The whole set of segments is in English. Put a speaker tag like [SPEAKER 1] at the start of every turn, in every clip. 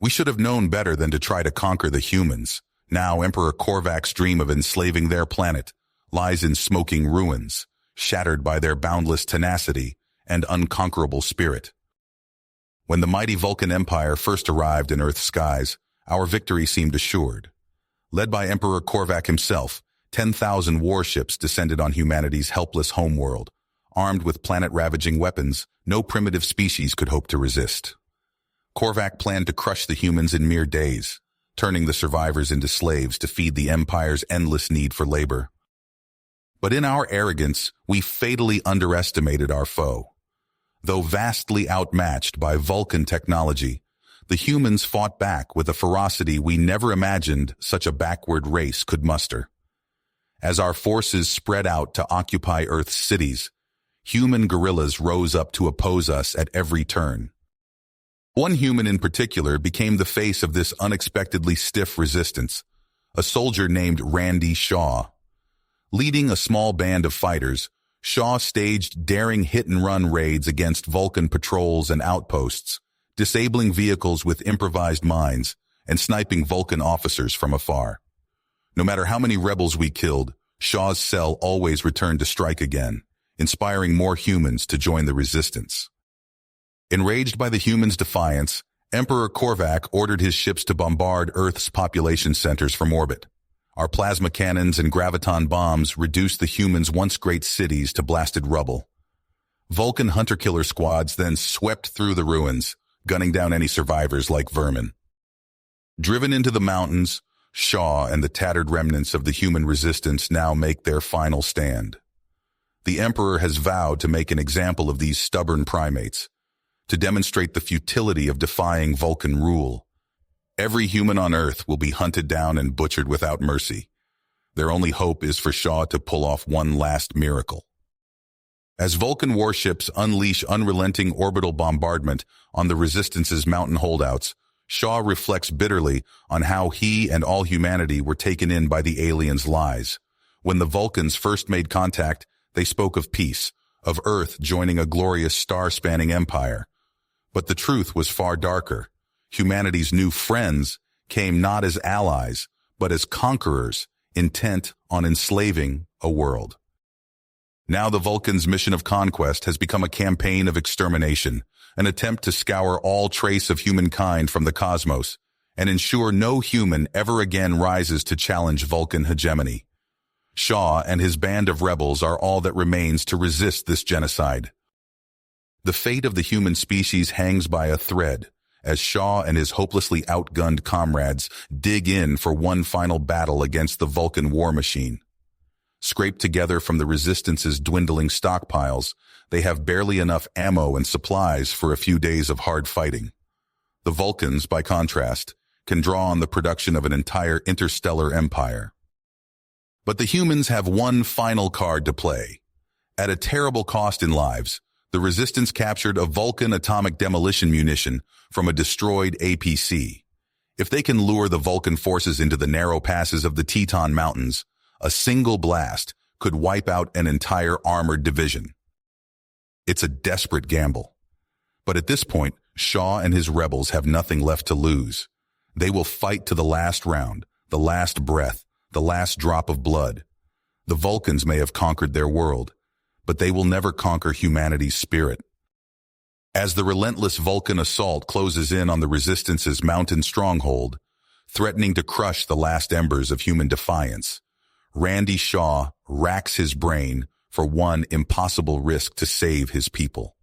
[SPEAKER 1] We should have known better than to try to conquer the humans. Now Emperor Korvac's dream of enslaving their planet lies in smoking ruins, shattered by their boundless tenacity and unconquerable spirit. When the mighty Vulcan Empire first arrived in Earth's skies, our victory seemed assured. Led by Emperor Korvac himself, 10,000 warships descended on humanity's helpless homeworld. Armed with planet-ravaging weapons, no primitive species could hope to resist. Korvac planned to crush the humans in mere days, turning the survivors into slaves to feed the Empire's endless need for labor. But in our arrogance, we fatally underestimated our foe. Though vastly outmatched by Vulcan technology, the humans fought back with a ferocity we never imagined such a backward race could muster. As our forces spread out to occupy Earth's cities, human guerrillas rose up to oppose us at every turn. One human in particular became the face of this unexpectedly stiff resistance, a soldier named Randy Shaw. Leading a small band of fighters, Shaw staged daring hit-and-run raids against Vulcan patrols and outposts, disabling vehicles with improvised mines and sniping Vulcan officers from afar. No matter how many rebels we killed, Shaw's cell always returned to strike again, inspiring more humans to join the resistance. Enraged by the humans' defiance, Emperor Korvac ordered his ships to bombard Earth's population centers from orbit. Our plasma cannons and graviton bombs reduced the humans' once great cities to blasted rubble. Vulcan hunter-killer squads then swept through the ruins, gunning down any survivors like vermin. Driven into the mountains, Shaw and the tattered remnants of the human resistance now make their final stand. The Emperor has vowed to make an example of these stubborn primates, to demonstrate the futility of defying Vulcan rule. Every human on Earth will be hunted down and butchered without mercy. Their only hope is for Shaw to pull off one last miracle. As Vulcan warships unleash unrelenting orbital bombardment on the Resistance's mountain holdouts, Shaw reflects bitterly on how he and all humanity were taken in by the aliens' lies. When the Vulcans first made contact, they spoke of peace, of Earth joining a glorious star-spanning empire. But the truth was far darker. Humanity's new friends came not as allies, but as conquerors, intent on enslaving a world. Now the Vulcans' mission of conquest has become a campaign of extermination, an attempt to scour all trace of humankind from the cosmos and ensure no human ever again rises to challenge Vulcan hegemony. Shaw and his band of rebels are all that remains to resist this genocide. The fate of the human species hangs by a thread, as Shaw and his hopelessly outgunned comrades dig in for one final battle against the Vulcan war machine. Scraped together from the Resistance's dwindling stockpiles, they have barely enough ammo and supplies for a few days of hard fighting. The Vulcans, by contrast, can draw on the production of an entire interstellar empire. But the humans have one final card to play. At a terrible cost in lives, the Resistance captured a Vulcan atomic demolition munition from a destroyed APC. If they can lure the Vulcan forces into the narrow passes of the Teton Mountains, a single blast could wipe out an entire armored division. It's a desperate gamble. But at this point, Shaw and his rebels have nothing left to lose. They will fight to the last round, the last breath, the last drop of blood. The Vulcans may have conquered their world, but they will never conquer humanity's spirit. As the relentless Vulcan assault closes in on the Resistance's mountain stronghold, threatening to crush the last embers of human defiance, Randy Shaw racks his brain for one impossible risk to save his people.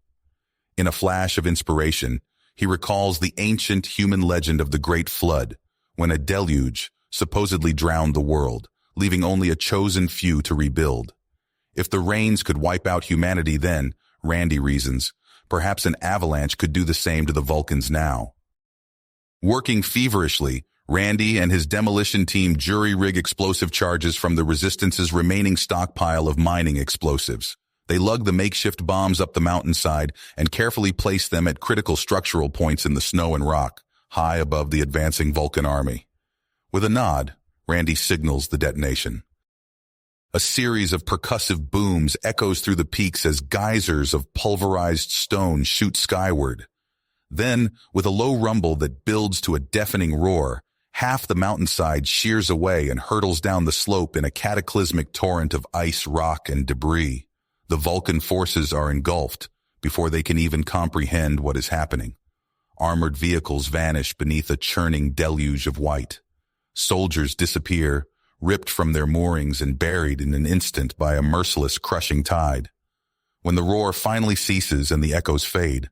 [SPEAKER 1] In a flash of inspiration, he recalls the ancient human legend of the Great Flood, when a deluge supposedly drowned the world, leaving only a chosen few to rebuild. If the rains could wipe out humanity then, Randy reasons, perhaps an avalanche could do the same to the Vulcans now. Working feverishly, Randy and his demolition team jury-rig explosive charges from the Resistance's remaining stockpile of mining explosives. They lug the makeshift bombs up the mountainside and carefully place them at critical structural points in the snow and rock, high above the advancing Vulcan army. With a nod, Randy signals the detonation. A series of percussive booms echoes through the peaks as geysers of pulverized stone shoot skyward. Then, with a low rumble that builds to a deafening roar, half the mountainside shears away and hurtles down the slope in a cataclysmic torrent of ice, rock, and debris. The Vulcan forces are engulfed before they can even comprehend what is happening. Armored vehicles vanish beneath a churning deluge of white. Soldiers disappear, ripped from their moorings and buried in an instant by a merciless, crushing tide. When the roar finally ceases and the echoes fade,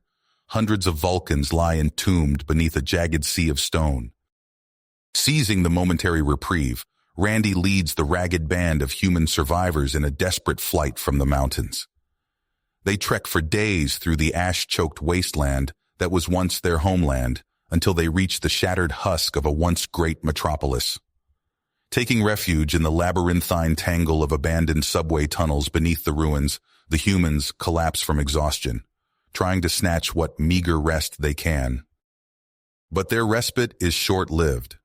[SPEAKER 1] hundreds of Vulcans lie entombed beneath a jagged sea of stone. Seizing the momentary reprieve, Randy leads the ragged band of human survivors in a desperate flight from the mountains. They trek for days through the ash-choked wasteland that was once their homeland until they reach the shattered husk of a once great metropolis. Taking refuge in the labyrinthine tangle of abandoned subway tunnels beneath the ruins, the humans collapse from exhaustion, trying to snatch what meager rest they can. But their respite is short-lived.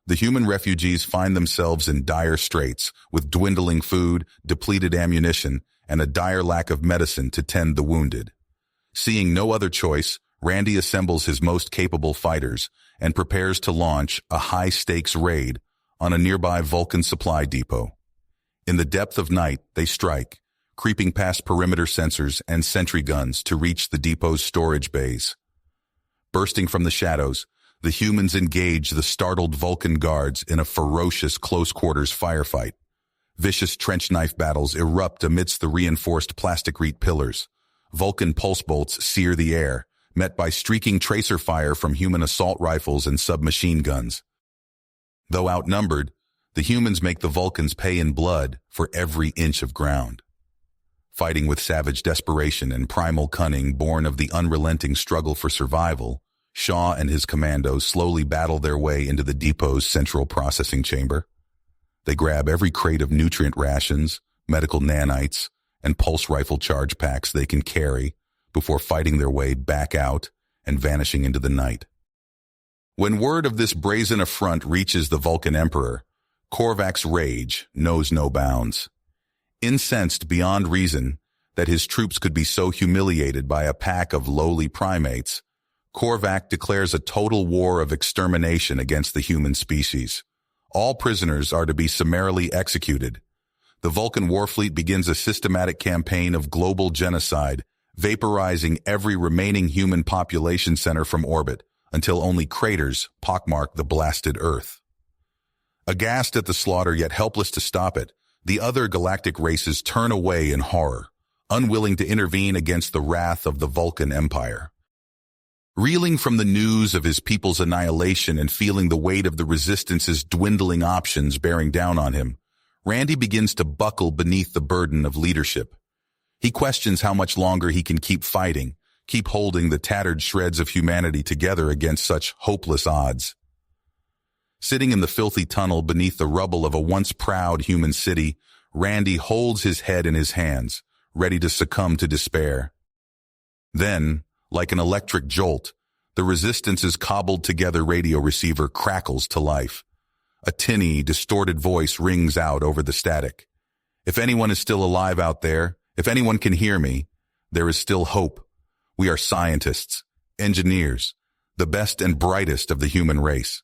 [SPEAKER 1] The human refugees find themselves in dire straits, with dwindling food, depleted ammunition, and a dire lack of medicine to tend the wounded. Seeing no other choice, Randy assembles his most capable fighters and prepares to launch a high-stakes raid on a nearby Vulcan supply depot. In the depth of night, they strike, creeping past perimeter sensors and sentry guns to reach the depot's storage bays. Bursting from the shadows, the humans engage the startled Vulcan guards in a ferocious close-quarters firefight. Vicious trench knife battles erupt amidst the reinforced plasticrete pillars. Vulcan pulse bolts sear the air, met by streaking tracer fire from human assault rifles and submachine guns. Though outnumbered, the humans make the Vulcans pay in blood for every inch of ground. Fighting with savage desperation and primal cunning born of the unrelenting struggle for survival, Shaw and his commandos slowly battle their way into the depot's central processing chamber. They grab every crate of nutrient rations, medical nanites, and pulse rifle charge packs they can carry before fighting their way back out and vanishing into the night. When word of this brazen affront reaches the Vulcan Emperor, Korvac's rage knows no bounds. Incensed beyond reason that his troops could be so humiliated by a pack of lowly primates, Korvac declares a total war of extermination against the human species. All prisoners are to be summarily executed. The Vulcan Warfleet begins a systematic campaign of global genocide, vaporizing every remaining human population center from orbit until only craters pockmark the blasted Earth. Aghast at the slaughter yet helpless to stop it, the other galactic races turn away in horror, unwilling to intervene against the wrath of the Vulcan Empire. Reeling from the news of his people's annihilation and feeling the weight of the Resistance's dwindling options bearing down on him, Randy begins to buckle beneath the burden of leadership. He questions how much longer he can keep fighting, keep holding the tattered shreds of humanity together against such hopeless odds. Sitting in the filthy tunnel beneath the rubble of a once proud human city, Randy holds his head in his hands, ready to succumb to despair. Then, like an electric jolt, the Resistance's cobbled-together radio receiver crackles to life. A tinny, distorted voice rings out over the static. If anyone is still alive out there, if anyone can hear me, there is still hope. We are scientists, engineers, the best and brightest of the human race.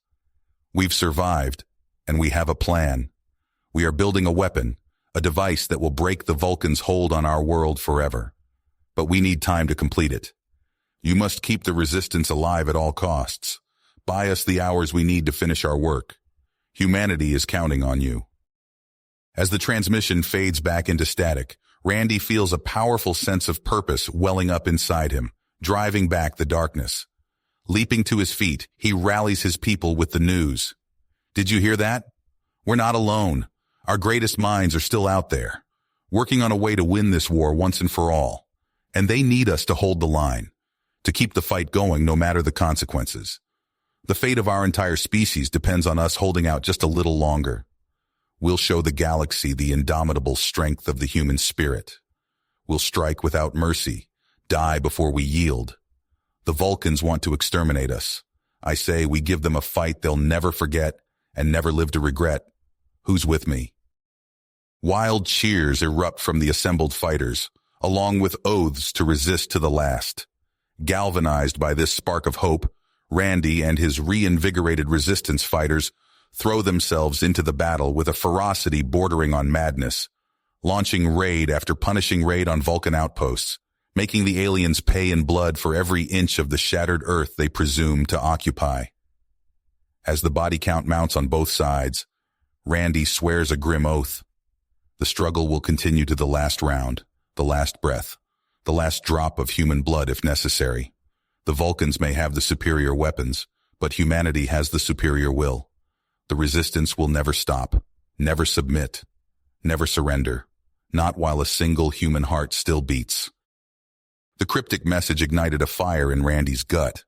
[SPEAKER 1] We've survived, and we have a plan. We are building a weapon, a device that will break the Vulcans' hold on our world forever. But we need time to complete it. You must keep the Resistance alive at all costs. Buy us the hours we need to finish our work. Humanity is counting on you. As the transmission fades back into static, Randy feels a powerful sense of purpose welling up inside him, driving back the darkness. Leaping to his feet, he rallies his people with the news. Did you hear that? We're not alone. Our greatest minds are still out there, working on a way to win this war once and for all. And they need us to hold the line, to keep the fight going no matter the consequences. The fate of our entire species depends on us holding out just a little longer. We'll show the galaxy the indomitable strength of the human spirit. We'll strike without mercy, die before we yield. The Vulcans want to exterminate us. I say we give them a fight they'll never forget and never live to regret. Who's with me? Wild cheers erupt from the assembled fighters, along with oaths to resist to the last. Galvanized by this spark of hope, Randy and his reinvigorated resistance fighters throw themselves into the battle with a ferocity bordering on madness, launching raid after punishing raid on Vulcan outposts, making the aliens pay in blood for every inch of the shattered Earth they presume to occupy. As the body count mounts on both sides, Randy swears a grim oath. The struggle will continue to the last round, the last breath, the last drop of human blood if necessary. The Vulcans may have the superior weapons, but humanity has the superior will. The resistance will never stop, never submit, never surrender, not while a single human heart still beats. The cryptic message ignited a fire in Randy's gut.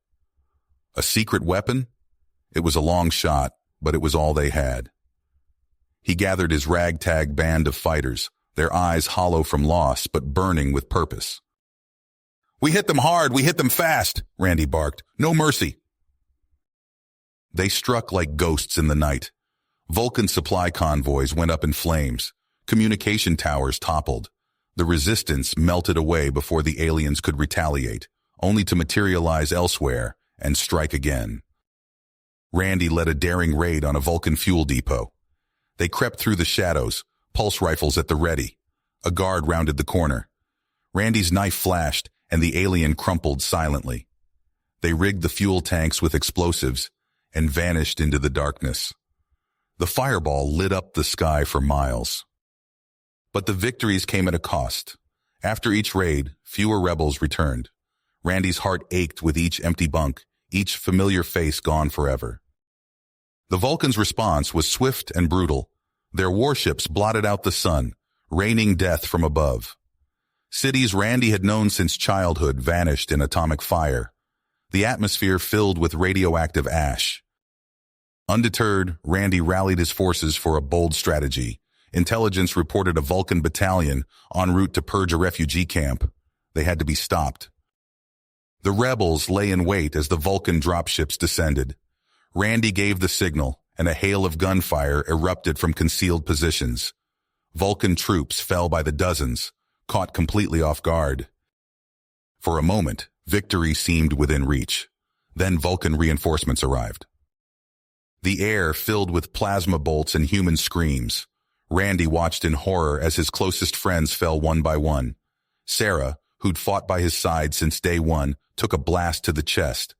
[SPEAKER 1] A secret weapon? It was a long shot, but it was all they had. He gathered his ragtag band of fighters, their eyes hollow from loss but burning with purpose. "We hit them hard, we hit them fast," Randy barked. "No mercy." They struck like ghosts in the night. Vulcan supply convoys went up in flames. Communication towers toppled. The resistance melted away before the aliens could retaliate, only to materialize elsewhere and strike again. Randy led a daring raid on a Vulcan fuel depot. They crept through the shadows, pulse rifles at the ready. A guard rounded the corner. Randy's knife flashed, and the alien crumpled silently. They rigged the fuel tanks with explosives and vanished into the darkness. The fireball lit up the sky for miles. But the victories came at a cost. After each raid, fewer rebels returned. Randy's heart ached with each empty bunk, each familiar face gone forever. The Vulcans' response was swift and brutal. Their warships blotted out the sun, raining death from above. Cities Randy had known since childhood vanished in atomic fire, the atmosphere filled with radioactive ash. Undeterred, Randy rallied his forces for a bold strategy. Intelligence reported a Vulcan battalion en route to purge a refugee camp. They had to be stopped. The rebels lay in wait as the Vulcan dropships descended. Randy gave the signal, and a hail of gunfire erupted from concealed positions. Vulcan troops fell by the dozens, caught completely off guard. For a moment, victory seemed within reach. Then Vulcan reinforcements arrived. The air filled with plasma bolts and human screams. Randy watched in horror as his closest friends fell one by one. Sarah, who'd fought by his side since day one, took a blast to the chest.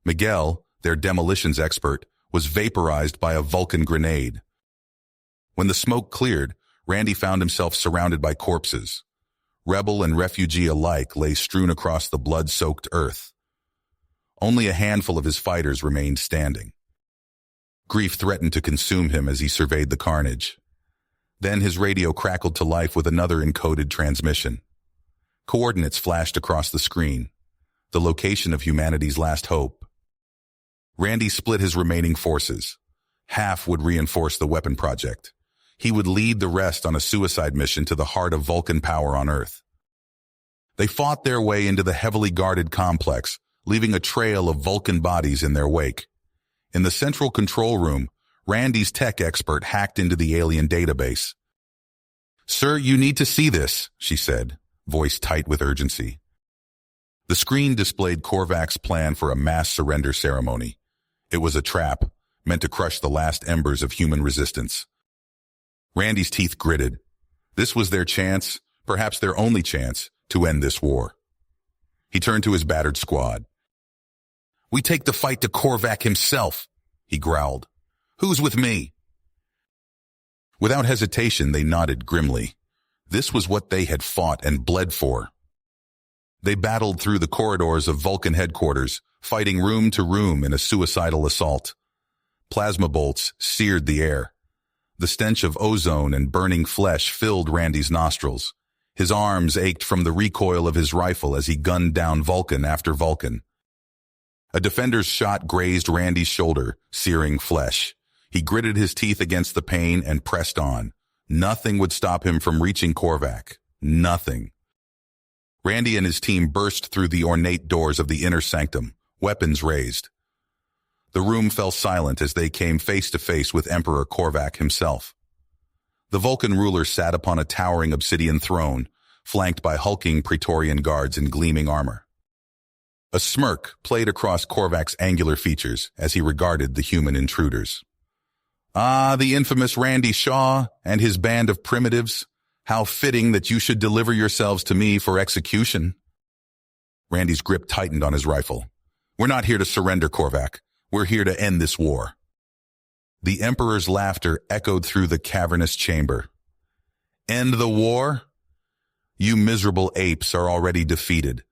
[SPEAKER 1] Miguel, their demolitions expert, was vaporized by a Vulcan grenade. When the smoke cleared, Randy found himself surrounded by corpses. Rebel and refugee alike lay strewn across the blood-soaked earth. Only a handful of his fighters remained standing. Grief threatened to consume him as he surveyed the carnage. Then his radio crackled to life with another encoded transmission. Coordinates flashed across the screen. The location of humanity's last hope. Randy split his remaining forces. Half would reinforce the weapon project. He would lead the rest on a suicide mission to the heart of Vulcan power on Earth. They fought their way into the heavily guarded complex, leaving a trail of Vulcan bodies in their wake. In the central control room, Randy's tech expert hacked into the alien database. "Sir, you need to see this," she said, voice tight with urgency. The screen displayed Korvac's plan for a mass surrender ceremony. It was a trap, meant to crush the last embers of human resistance. Randy's teeth gritted. This was their chance, perhaps their only chance, to end this war. He turned to his battered squad. "We take the fight to Korvac himself," he growled. "Who's with me?" Without hesitation, they nodded grimly. This was what they had fought and bled for. They battled through the corridors of Vulcan headquarters, fighting room to room in a suicidal assault. Plasma bolts seared the air. The stench of ozone and burning flesh filled Randy's nostrils. His arms ached from the recoil of his rifle as he gunned down Vulcan after Vulcan. A defender's shot grazed Randy's shoulder, searing flesh. He gritted his teeth against the pain and pressed on. Nothing would stop him from reaching Korvac. Nothing. Randy and his team burst through the ornate doors of the inner sanctum, weapons raised. The room fell silent as they came face to face with Emperor Korvac himself. The Vulcan ruler sat upon a towering obsidian throne, flanked by hulking Praetorian guards in gleaming armor. A smirk played across Korvac's angular features as he regarded the human intruders. Ah, the infamous Randy Shaw and his band of primitives. How fitting that you should deliver yourselves to me for execution. Randy's grip tightened on his rifle. We're not here to surrender, Korvac. We're here to end this war. The Emperor's laughter echoed through the cavernous chamber. End the war? You miserable apes are already defeated.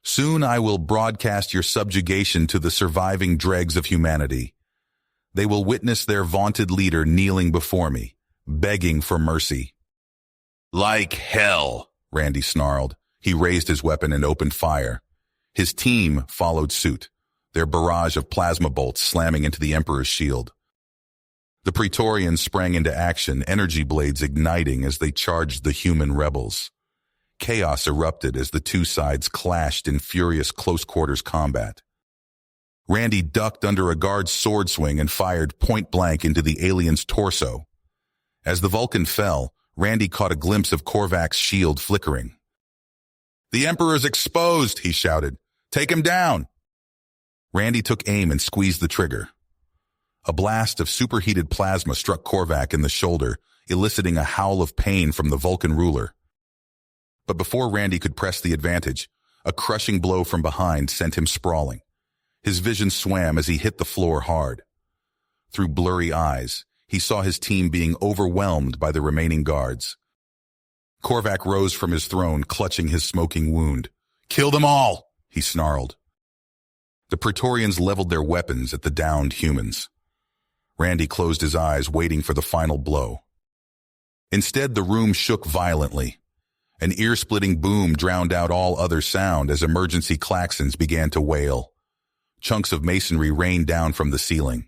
[SPEAKER 1] Soon I will broadcast your subjugation to the surviving dregs of humanity. They will witness their vaunted leader kneeling before me, begging for mercy. Like hell, Randy snarled. He raised his weapon and opened fire. His team followed suit, their barrage of plasma bolts slamming into the Emperor's shield. The Praetorians sprang into action, energy blades igniting as they charged the human rebels. Chaos erupted as the two sides clashed in furious close-quarters combat. Randy ducked under a guard's sword swing and fired point-blank into the alien's torso. As the Vulcan fell, Randy caught a glimpse of Korvac's shield flickering. The Emperor's exposed, he shouted. Take him down! Randy took aim and squeezed the trigger. A blast of superheated plasma struck Korvac in the shoulder, eliciting a howl of pain from the Vulcan ruler. But before Randy could press the advantage, a crushing blow from behind sent him sprawling. His vision swam as he hit the floor hard. Through blurry eyes, he saw his team being overwhelmed by the remaining guards. Korvac rose from his throne, clutching his smoking wound. Kill them all, he snarled. The Praetorians leveled their weapons at the downed humans. Randy closed his eyes, waiting for the final blow. Instead, the room shook violently. An ear-splitting boom drowned out all other sound as emergency klaxons began to wail. Chunks of masonry rained down from the ceiling.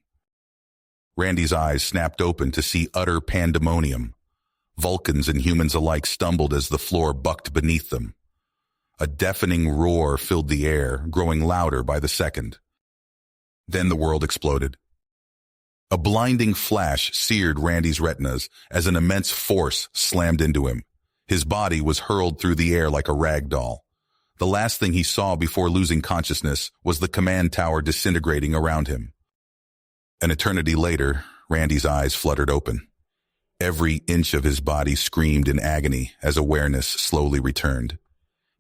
[SPEAKER 1] Randy's eyes snapped open to see utter pandemonium. Vulcans and humans alike stumbled as the floor bucked beneath them. A deafening roar filled the air, growing louder by the second. Then the world exploded. A blinding flash seared Randy's retinas as an immense force slammed into him. His body was hurled through the air like a rag doll. The last thing he saw before losing consciousness was the command tower disintegrating around him. An eternity later, Randy's eyes fluttered open. Every inch of his body screamed in agony as awareness slowly returned.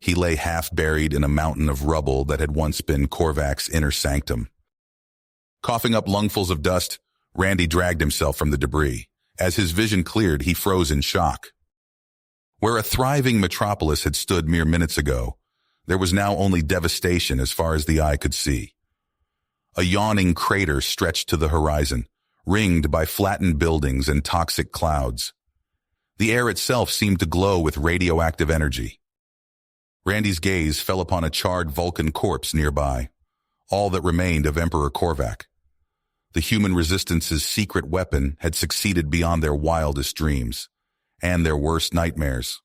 [SPEAKER 1] He lay half buried in a mountain of rubble that had once been Korvac's inner sanctum. Coughing up lungfuls of dust, Randy dragged himself from the debris. As his vision cleared, he froze in shock. Where a thriving metropolis had stood mere minutes ago, there was now only devastation as far as the eye could see. A yawning crater stretched to the horizon, ringed by flattened buildings and toxic clouds. The air itself seemed to glow with radioactive energy. Randy's gaze fell upon a charred Vulcan corpse nearby, all that remained of Emperor Korvac. The human resistance's secret weapon had succeeded beyond their wildest dreams and their worst nightmares.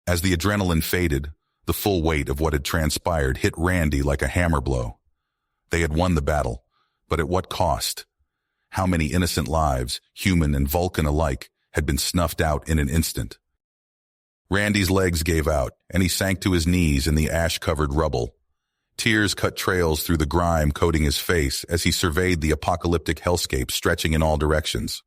[SPEAKER 1] As the adrenaline faded, the full weight of what had transpired hit Randy like a hammer blow. They had won the battle, but at what cost? How many innocent lives, human and Vulcan alike, had been snuffed out in an instant? Randy's legs gave out, and he sank to his knees in the ash-covered rubble. Tears cut trails through the grime coating his face as he surveyed the apocalyptic hellscape stretching in all directions.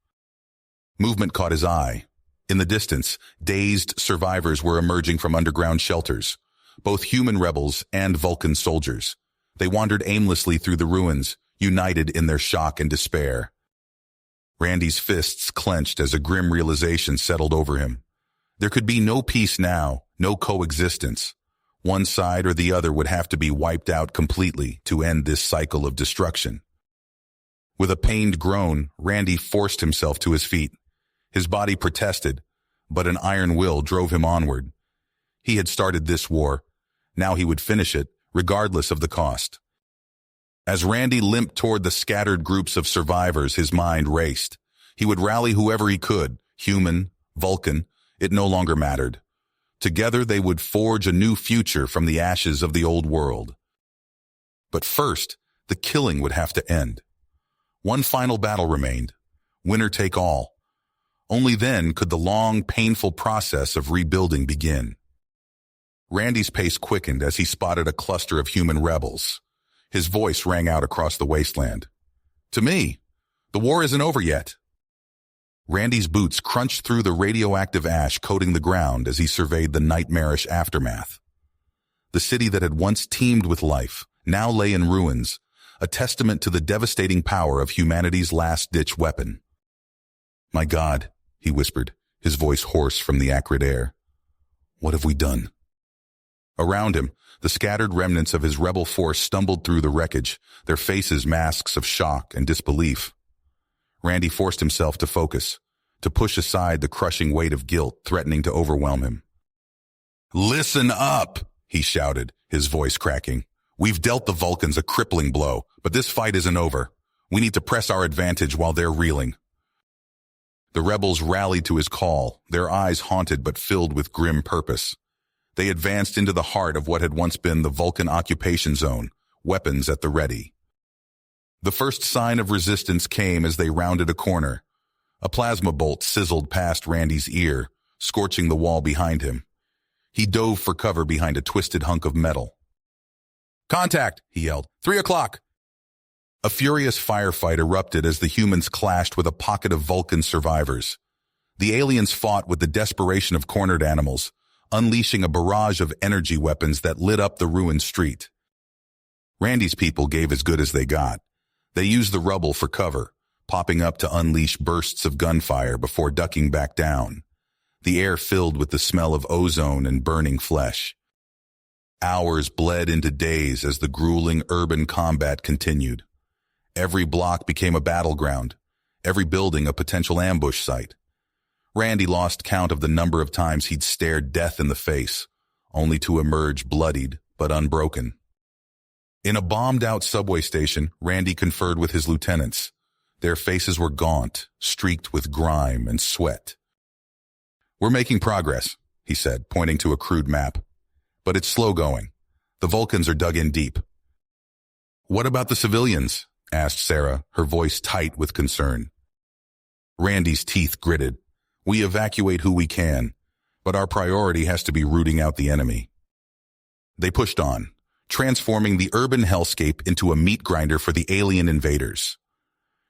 [SPEAKER 1] Movement caught his eye. In the distance, dazed survivors were emerging from underground shelters, both human rebels and Vulcan soldiers. They wandered aimlessly through the ruins, united in their shock and despair. Randy's fists clenched as a grim realization settled over him. There could be no peace now, no coexistence. One side or the other would have to be wiped out completely to end this cycle of destruction. With a pained groan, Randy forced himself to his feet. His body protested, but an iron will drove him onward. He had started this war. Now he would finish it, regardless of the cost. As Randy limped toward the scattered groups of survivors, his mind raced. He would rally whoever he could, human, Vulcan, it no longer mattered. Together they would forge a new future from the ashes of the old world. But first, the killing would have to end. One final battle remained, winner take all. Only then could the long, painful process of rebuilding begin. Randy's pace quickened as he spotted a cluster of human rebels. His voice rang out across the wasteland. To me, the war isn't over yet. Randy's boots crunched through the radioactive ash coating the ground as he surveyed the nightmarish aftermath. The city that had once teemed with life now lay in ruins, a testament to the devastating power of humanity's last-ditch weapon. My God, he whispered, his voice hoarse from the acrid air. What have we done? Around him, the scattered remnants of his rebel force stumbled through the wreckage, their faces masks of shock and disbelief. Randy forced himself to focus, to push aside the crushing weight of guilt threatening to overwhelm him. Listen up, he shouted, his voice cracking. We've dealt the Vulcans a crippling blow, but this fight isn't over. We need to press our advantage while they're reeling. The rebels rallied to his call, their eyes haunted but filled with grim purpose. They advanced into the heart of what had once been the Vulcan occupation zone, weapons at the ready. The first sign of resistance came as they rounded a corner. A plasma bolt sizzled past Randy's ear, scorching the wall behind him. He dove for cover behind a twisted hunk of metal. Contact, he yelled. 3 o'clock. A furious firefight erupted as the humans clashed with a pocket of Vulcan survivors. The aliens fought with the desperation of cornered animals, unleashing a barrage of energy weapons that lit up the ruined street. Randy's people gave as good as they got. They used the rubble for cover, popping up to unleash bursts of gunfire before ducking back down. The air filled with the smell of ozone and burning flesh. Hours bled into days as the grueling urban combat continued. Every block became a battleground, every building a potential ambush site. Randy lost count of the number of times he'd stared death in the face, only to emerge bloodied but unbroken. In a bombed-out subway station, Randy conferred with his lieutenants. Their faces were gaunt, streaked with grime and sweat. We're making progress, he said, pointing to a crude map. But it's slow going. The Vulcans are dug in deep. What about the civilians? Asked Sarah, her voice tight with concern. Randy's teeth gritted. We evacuate who we can, but our priority has to be rooting out the enemy. They pushed on, transforming the urban hellscape into a meat grinder for the alien invaders.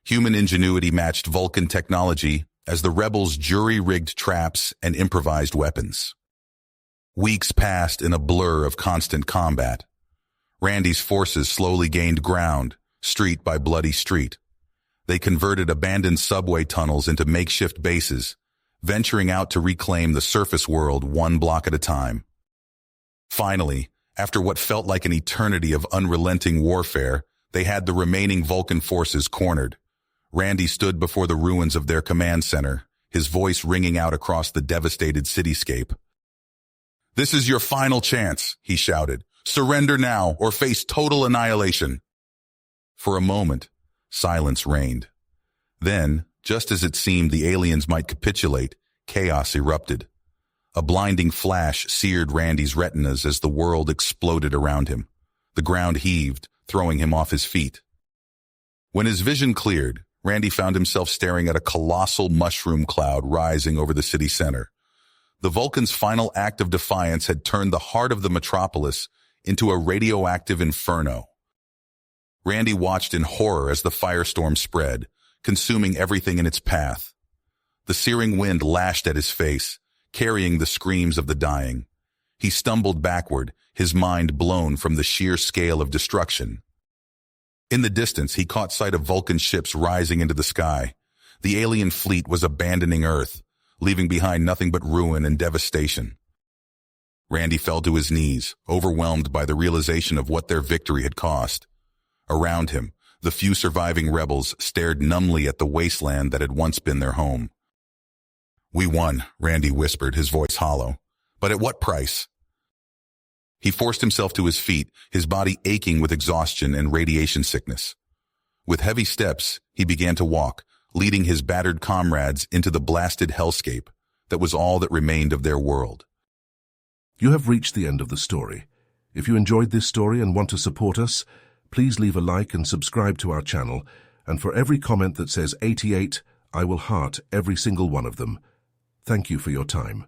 [SPEAKER 1] Human ingenuity matched Vulcan technology as the rebels jury-rigged traps and improvised weapons. Weeks passed in a blur of constant combat. Randy's forces slowly gained ground, street by bloody street. They converted abandoned subway tunnels into makeshift bases, venturing out to reclaim the surface world one block at a time. Finally, after what felt like an eternity of unrelenting warfare, they had the remaining Vulcan forces cornered. Randy stood before the ruins of their command center, his voice ringing out across the devastated cityscape. This is your final chance, he shouted. Surrender now or face total annihilation. For a moment, silence reigned. Then, just as it seemed the aliens might capitulate, chaos erupted. A blinding flash seared Randy's retinas as the world exploded around him. The ground heaved, throwing him off his feet. When his vision cleared, Randy found himself staring at a colossal mushroom cloud rising over the city center. The Vulcans' final act of defiance had turned the heart of the metropolis into a radioactive inferno. Randy watched in horror as the firestorm spread, consuming everything in its path. The searing wind lashed at his face, carrying the screams of the dying. He stumbled backward, his mind blown from the sheer scale of destruction. In the distance, he caught sight of Vulcan ships rising into the sky. The alien fleet was abandoning Earth, leaving behind nothing but ruin and devastation. Randy fell to his knees, overwhelmed by the realization of what their victory had cost. Around him, the few surviving rebels stared numbly at the wasteland that had once been their home. We won, Randy whispered, his voice hollow. But at what price? He forced himself to his feet, his body aching with exhaustion and radiation sickness. With heavy steps, he began to walk, leading his battered comrades into the blasted hellscape that was all that remained of their world.
[SPEAKER 2] You have reached the end of the story. If you enjoyed this story and want to support us, please leave a like and subscribe to our channel, and for every comment that says 88, I will heart every single one of them. Thank you for your time.